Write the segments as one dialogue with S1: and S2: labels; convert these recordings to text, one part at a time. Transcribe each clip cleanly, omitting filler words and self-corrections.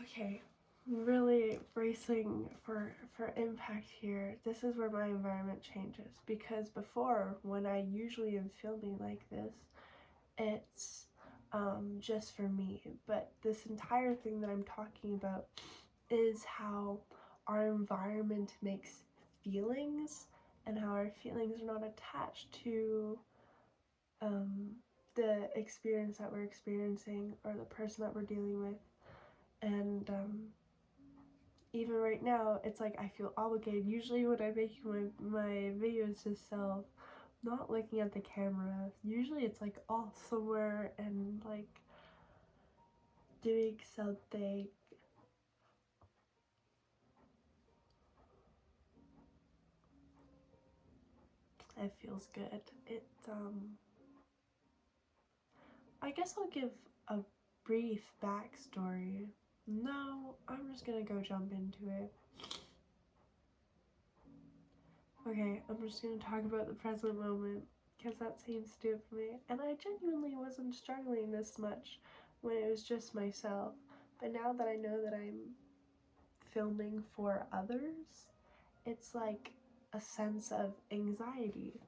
S1: Okay, really bracing for impact here. This is where my environment changes, because before, when I usually am filming like this, it's just for me. But this entire thing that I'm talking about is how our environment makes feelings, and how our feelings are not attached to um, the experience that we're experiencing or the person that we're dealing with. And even right now, it's like I feel obligated. Usually when I'm making my videos to self, not looking at the camera, usually it's like off somewhere and like doing something. It feels good. I guess I'll give a brief backstory. No, I'm just gonna go jump into it. Okay, I'm just gonna talk about the present moment, because that seems to do it for me. And I genuinely wasn't struggling this much when it was just myself. But now that I know that I'm filming for others, it's like a sense of anxiety.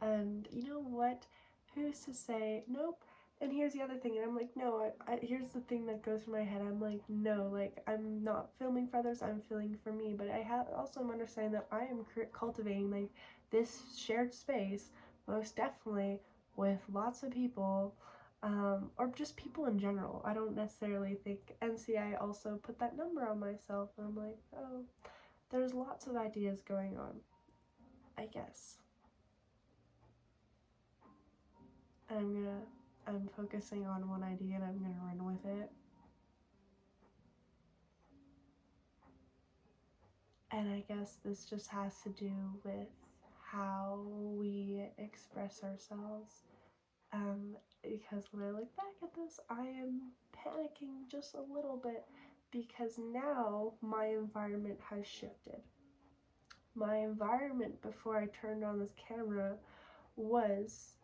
S1: And you know what? Who's to say, nope. And here's the other thing, and I'm like, no, here's the thing that goes through my head. I'm like, no, like, I'm not filming for others, I'm filming for me. But also am understanding that I am cultivating, like, this shared space, most definitely, with lots of people, or just people in general. I don't necessarily think NCI also put that number on myself, and I'm like, oh, there's lots of ideas going on, I guess. And I'm focusing on one idea and I'm gonna run with it. And I guess this just has to do with how we express ourselves. Because when I look back at this, I am panicking just a little bit, because now my environment has shifted. My environment before I turned on this camera was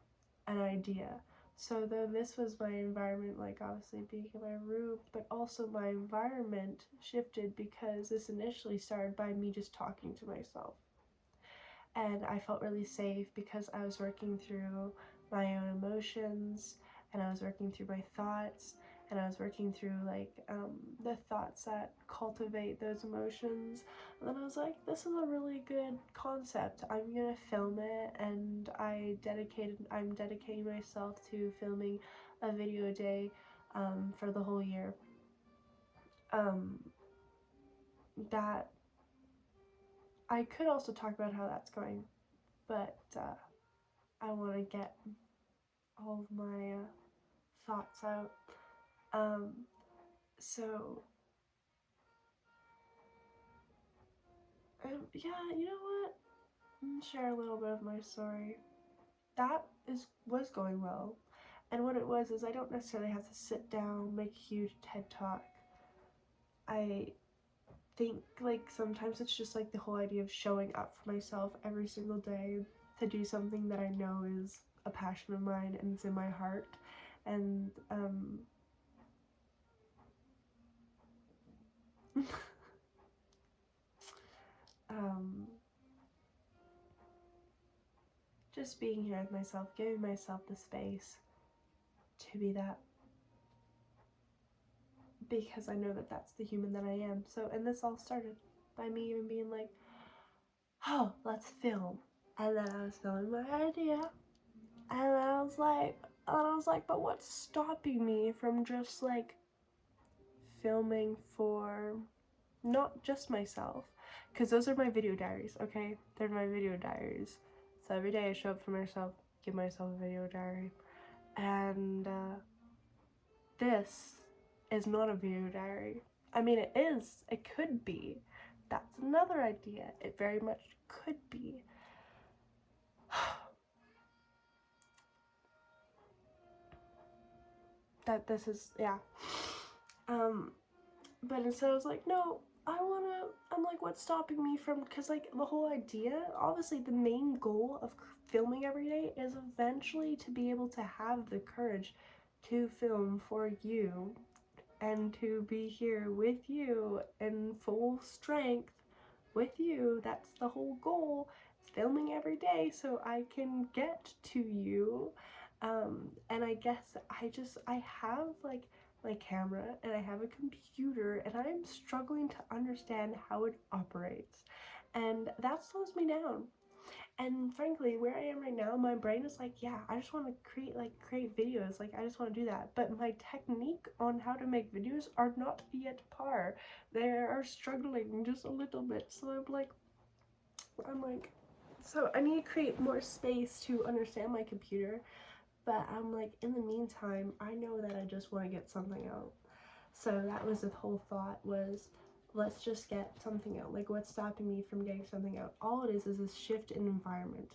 S1: an idea. So though this was my environment, like obviously being in my room, but also my environment shifted because this initially started by me just talking to myself. And I felt really safe because I was working through my own emotions, and I was working through my thoughts, and I was working through like the thoughts that cultivate those emotions. And then I was like, this is a really good concept. I'm gonna film it, and I'm dedicating myself to filming a video a day for the whole year. That I could also talk about how that's going, but I want to get all of my thoughts out. Um, so, yeah, you know what? I'm gonna share a little bit of my story. That was going well, and what it was is I don't necessarily have to sit down, make a huge TED talk. I think like sometimes it's just like the whole idea of showing up for myself every single day to do something that I know is a passion of mine and it's in my heart. And um, just being here with myself, giving myself the space to be that, because I know that that's the human that I am. So, and this all started by me even being like, oh, let's film. And then I was filming my idea, and I was like, but what's stopping me from just like filming for not just myself? Because those are my video diaries, okay? They're my video diaries. So every day I show up for myself, give myself a video diary. And this is not a video diary. I mean, it is. It could be. That's another idea. It very much could be. That this is, yeah. But instead I was like, no, I'm like, what's stopping me from, because like the whole idea, obviously the main goal of filming every day is eventually to be able to have the courage to film for you and to be here with you in full strength with you. That's the whole goal. It's filming every day so I can get to you. And I guess I have like my camera and I have a computer and I'm struggling to understand how it operates. And that slows me down. And frankly, where I am right now, my brain is like, yeah, I just want to create videos. Like, I just want to do that. But my technique on how to make videos are not yet par. They are struggling just a little bit. So I'm like, so I need to create more space to understand my computer. But I'm like, in the meantime, I know that I just want to get something out. So that was the whole thought, was let's just get something out. Like, what's stopping me from getting something out? All it is a shift in environment.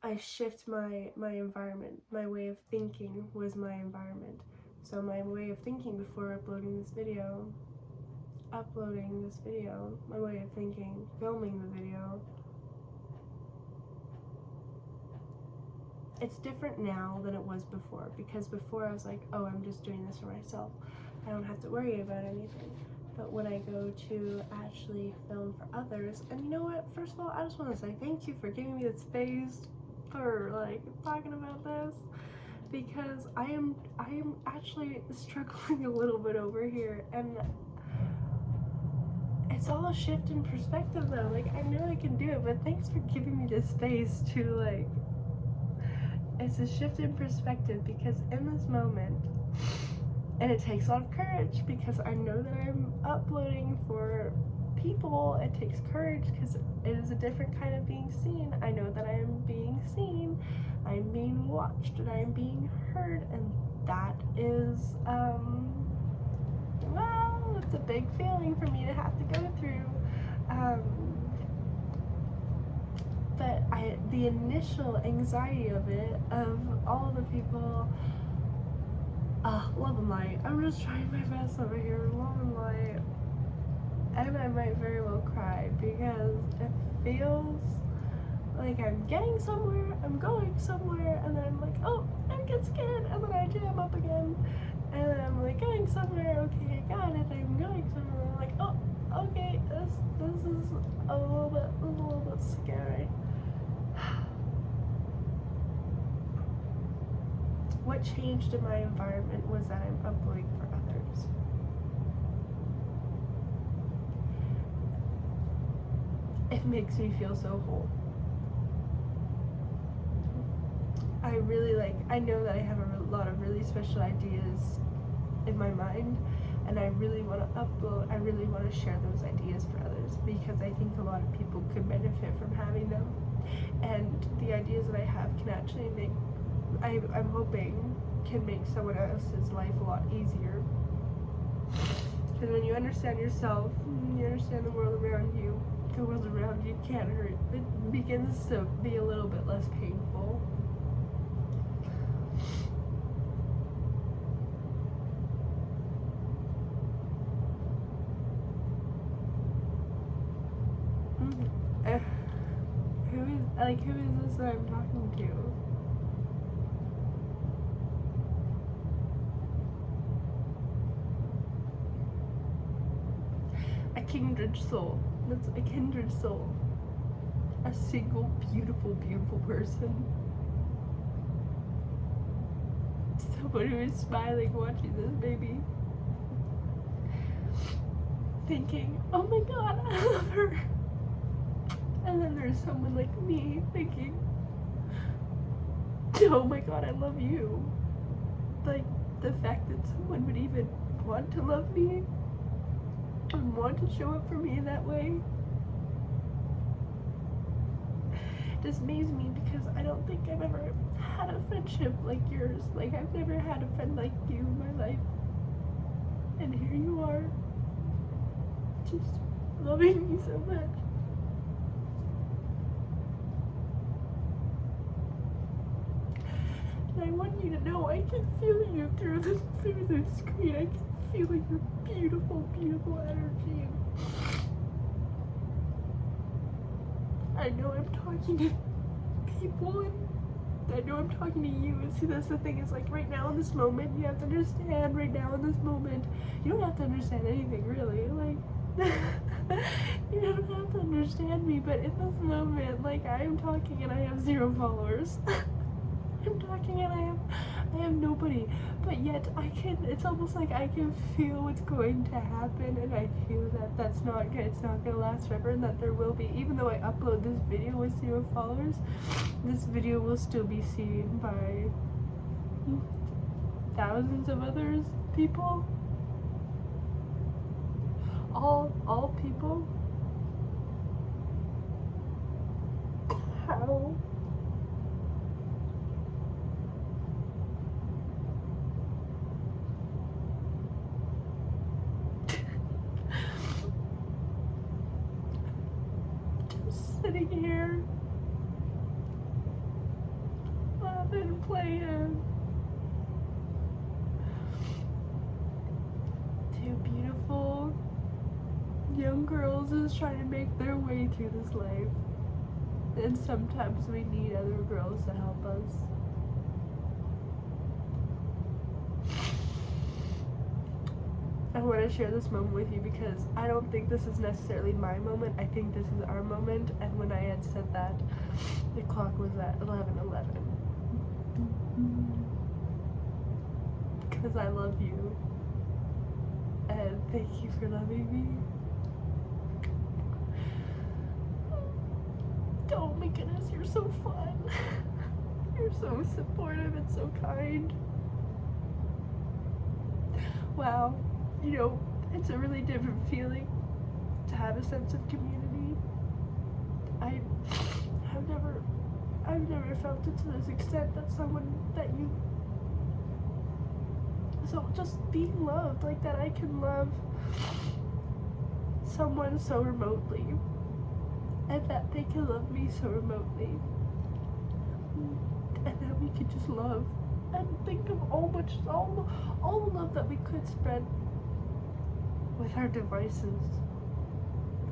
S1: I shift my environment. My way of thinking was my environment. So my way of thinking before uploading this video, my way of thinking, filming the video, it's different now than it was before, because before I was like, oh, I'm just doing this for myself. I don't have to worry about anything. But when I go to actually film for others, and you know what, first of all, I just want to say thank you for giving me the space for like talking about this, because I am actually struggling a little bit over here, and it's all a shift in perspective though. Like, I know I can do it, but thanks for giving me the space to like, it's a shift in perspective, because in this moment, and it takes a lot of courage, because I know that I'm uploading for people. It takes courage because it is a different kind of being seen. I know that I am being seen, I'm being watched, and I'm being heard, and that is, well, it's a big feeling for me to have to go through. But the initial anxiety of it, of all the people, love and light. I'm just trying my best over here, love and light. And I might very well cry, because it feels like I'm getting somewhere, I'm going somewhere, and then I'm like, oh, I get scared, and then I jam up again, and then I'm like going somewhere, okay, I got it, I'm going somewhere, I'm like, oh, okay, this is a little bit scary. What changed in my environment was that I'm uploading for others. It makes me feel so whole. I know that I have a lot of really special ideas in my mind, and I really want to upload, I really want to share those ideas for others, because I think a lot of people could benefit from having them, and the ideas that I have can actually make, I'm hoping, can make someone else's life a lot easier. Because when you understand yourself, you understand the world around you can't hurt. It begins to be a little bit less painful. Who is this that I'm talking to? A kindred soul. That's a kindred soul. A single, beautiful, beautiful person. Someone who is smiling watching this baby. Thinking, oh my god, I love her. And then there's someone like me thinking, oh my god, I love you. Like, the fact that someone would even want to love me and want to show up for me in that way just amazes me, because I don't think I've ever had a friendship like yours. Like, I've never had a friend like you in my life. And here you are, just loving me so much. And I want you to know I can feel you through the screen. I can feel your beautiful, beautiful energy. And I know I'm talking to people, and I know I'm talking to you. See, that's the thing, is like right now in this moment, you have to understand right now in this moment. You don't have to understand anything really, like you don't have to understand me, but in this moment, like I am talking and I have 0 followers. I'm talking and I have nobody, but yet I can, it's almost like I can feel what's going to happen, and I feel that that's not good, it's not gonna last forever, and that there will be, even though I upload this video with 0 followers, this video will still be seen by thousands of others, people, all people. How? Just sitting here laughing, playing. 2 beautiful young girls just trying to make their way through this life. And sometimes we need other girls to help us. I want to share this moment with you because I don't think this is necessarily my moment. I think this is our moment. And when I had said that, the clock was at 11:11. Because I love you. And thank you for loving me. Oh my goodness, you're so fun. You're so supportive and so kind. Wow, you know, it's a really different feeling to have a sense of community. I've never felt it to this extent, that someone that you, so just being loved like that, I can love someone so remotely, and that they can love me so remotely, and that we could just love and think of all the love that we could spread with our devices,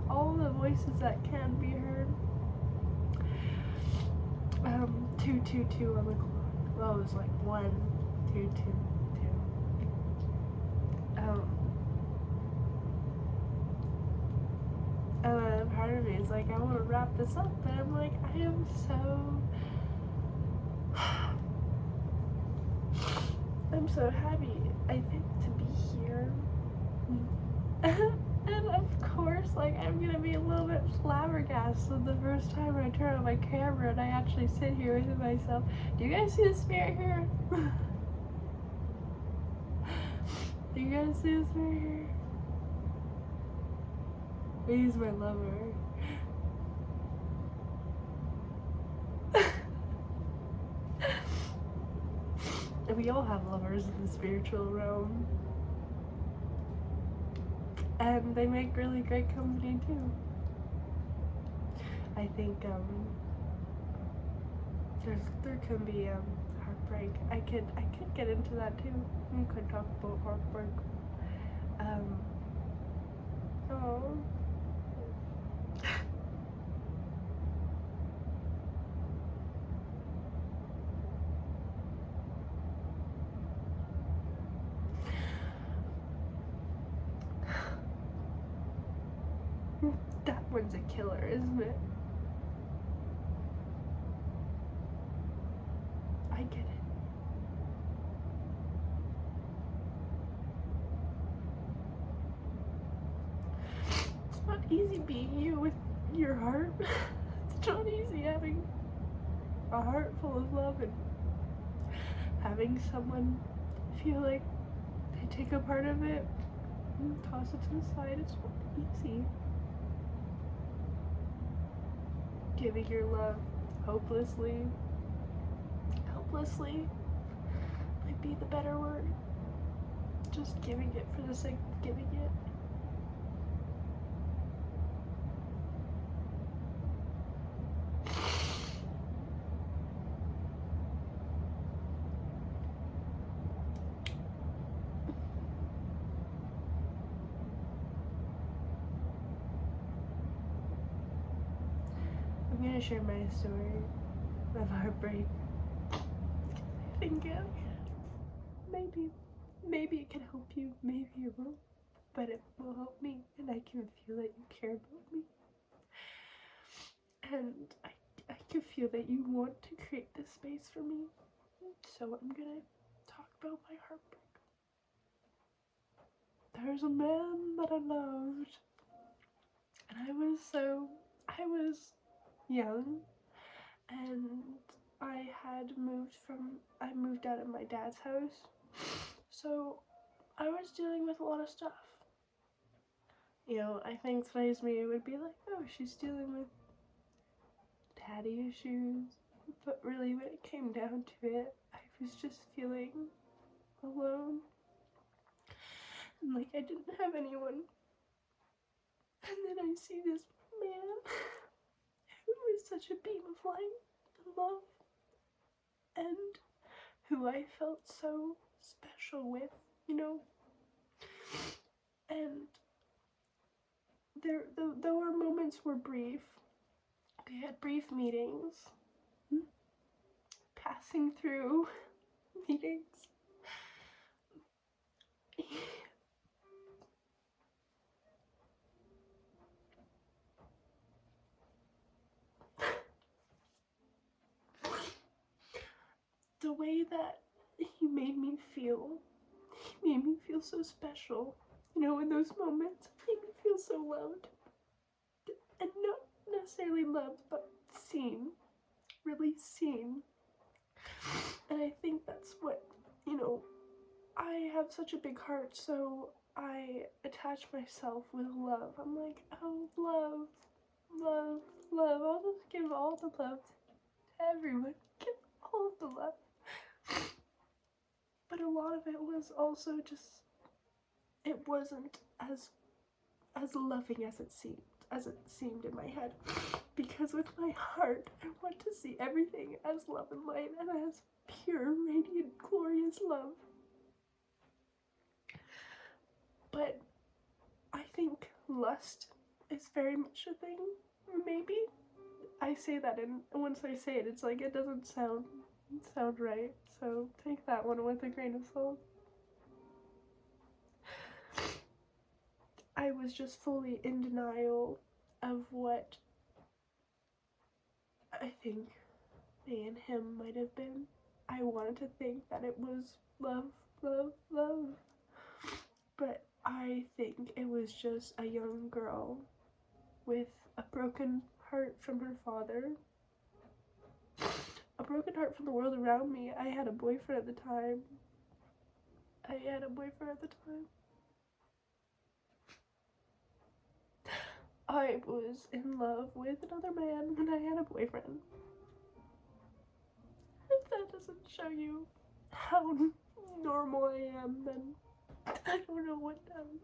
S1: all the voices that can be heard. 2:22 on the clock. Well, it was like 1, 2, 2, 2. And then part of me is like, I want to wrap this up, but I'm like, I am so I'm so happy, I think, to be here. And of course, like, I'm gonna be a little bit flabbergasted the first time I turn on my camera and I actually sit here with myself. Do you guys see the spirit here? Do you guys see the spirit here? He's my lover. We all have lovers in the spiritual realm. And they make really great company too. I think there can be heartbreak. I could get into that too. We could talk about heartbreak. Oh. That one's a killer, isn't it? I get it. It's not easy being you with your heart. It's not easy having a heart full of love and having someone feel like they take a part of it and toss it to the side. It's not easy. Giving your love hopelessly might be the better word. Just giving it for the sake of giving it. I'm gonna share my story of heartbreak think maybe it can help you, maybe it won't, but it will help me, and I can feel that you care about me, and I can feel that you want to create this space for me. So I'm gonna talk about my heartbreak. There's a man that I loved, and I was young, and I moved out of my dad's house, so I was dealing with a lot of stuff. You know, I think today's me would be like, oh, she's dealing with daddy issues, but really when it came down to it, I was just feeling alone, and like I didn't have anyone. And then I see this man who is such a beam of light and love, and who I felt so special with, you know. And though our moments were brief, we had brief meetings, passing through meetings. The way that he made me feel so special, you know, in those moments, made me feel so loved, and not necessarily loved, but seen, really seen. And I think that's what, you know, I have such a big heart, so I attach myself with love. I'm like, oh, love, love, love. I'll just give all the love to everyone. Give all of the love. But a lot of it was also just, it wasn't as loving as it seemed in my head. Because with my heart, I want to see everything as love and light and as pure, radiant, glorious love. But I think lust is very much a thing. Maybe I say that, and once I say it, it's like it doesn't sound right. So take that one with a grain of salt. I was just fully in denial of what I think me and him might have been. I wanted to think that it was love, love, love. But I think it was just a young girl with a broken heart from her father. A broken heart from the world around me. I had a boyfriend at the time. I was in love with another man when I had a boyfriend. If that doesn't show you how normal I am, then I don't know what does.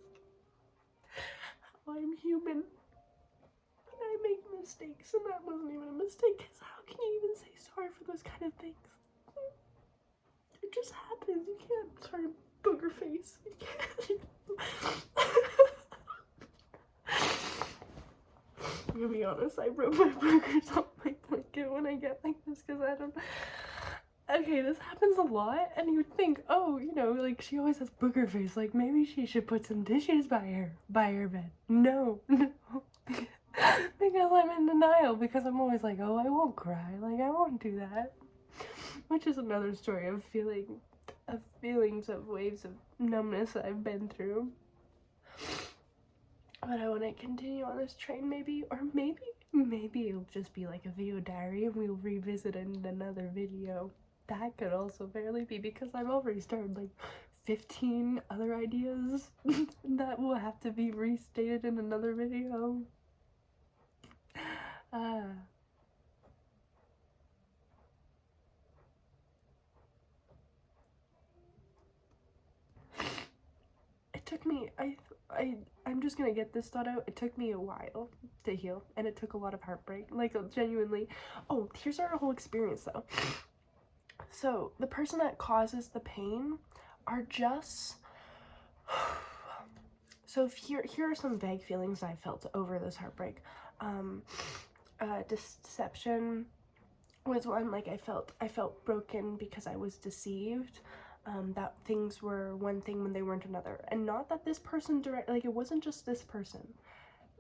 S1: How I'm human. And I make mistakes, and that wasn't even a mistake, because how can you even say sorry for those kind of things? It just happens. You can't start a booger face. You can't. I'm gonna be honest, I wrote my burgers on my blanket when I get like this, because I don't. Okay, this happens a lot, and you would think, oh, you know, like, she always has booger face, like, maybe she should put some tissues by her bed. No. Because I'm in denial, because I'm always like, oh, I won't cry, like, I won't do that. Which is another story of feelings of waves of numbness that I've been through. But I want to continue on this train, maybe, or maybe it'll just be like a video diary and we'll revisit it in another video. That could also barely be, because I've already started like 15 other ideas that will have to be restated in another video. It took me, I'm just gonna get this thought out. It took me a while to heal, and it took a lot of heartbreak, like, genuinely. Oh, here's our whole experience though. So the person that causes the pain are just so here are some vague feelings I felt over this heartbreak. Deception, was one, like, I felt broken because I was deceived, that things were one thing when they weren't another. And not that this person like, it wasn't just this person,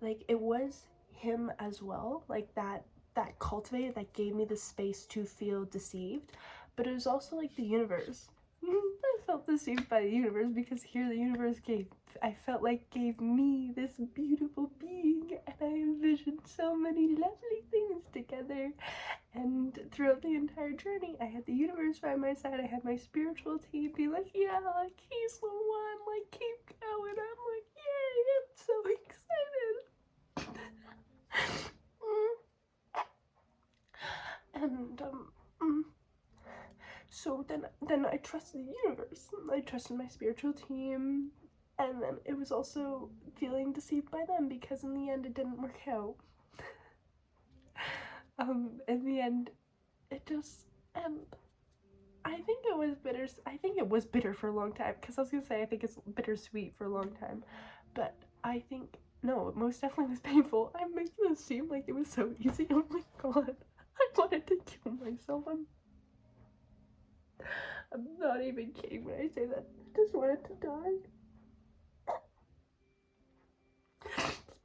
S1: like, it was him as well, like, that cultivated, that gave me the space to feel deceived. But it was also like the universe. I felt deceived by the universe, because here the universe I felt like gave me this beautiful being, and I envisioned so many lovely things together. And throughout the entire journey, I had the universe by my side. I had my spiritual team be like, yeah, like, he's the one, like, keep going. I'm like, yay, I'm so excited. And so then I trusted the universe. I trusted my spiritual team, and then it was also feeling deceived by them, because in the end it didn't work out. In the end, it just, and I think it was bitter. I think it was bitter for a long time, because I was gonna say I think it's bittersweet for a long time, but I think no, it most definitely was painful. I'm making this seem like it was so easy. Oh my god, I wanted to kill myself. I'm not even kidding when I say that. I just wanted to die.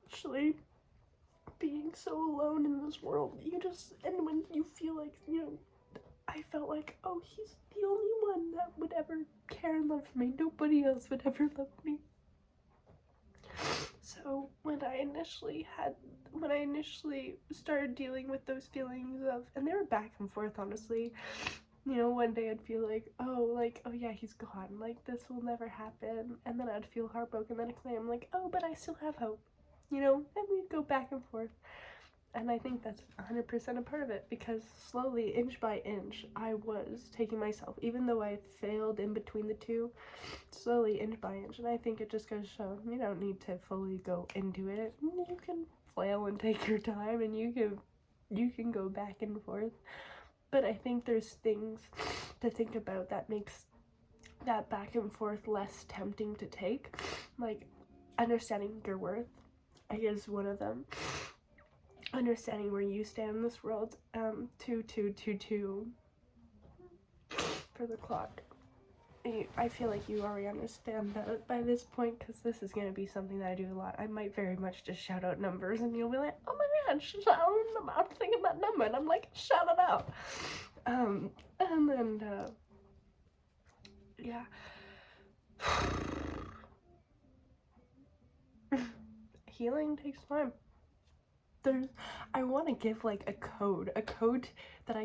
S1: Especially being so alone in this world. And when you feel like, I felt like, oh, he's the only one that would ever care and love me. Nobody else would ever love me. So when I initially started dealing with those feelings of, and they were back and forth, honestly. One day I'd feel like, oh yeah, he's gone, like, this will never happen, and then I'd feel heartbroken the next day. I'm like, oh, but I still have hope, and we'd go back and forth. And I think that's 100% a part of it, because slowly, inch by inch, I was taking myself, even though I failed in between the two, slowly, inch by inch. And I think it just goes to show, you don't need to fully go into it. You can flail and take your time, and you can go back and forth. But I think there's things to think about that makes that back and forth less tempting to take. Like, understanding your worth, I guess, one of them. Understanding where you stand in this world. 2222 for the clock. I feel like you already understand that by this point, because this is going to be something that I do a lot. I might very much just shout out numbers, and you'll be like, oh my god, I'm thinking that number, and I'm like, shout it out. And then, yeah. Healing takes time. I want to give, like, a code that I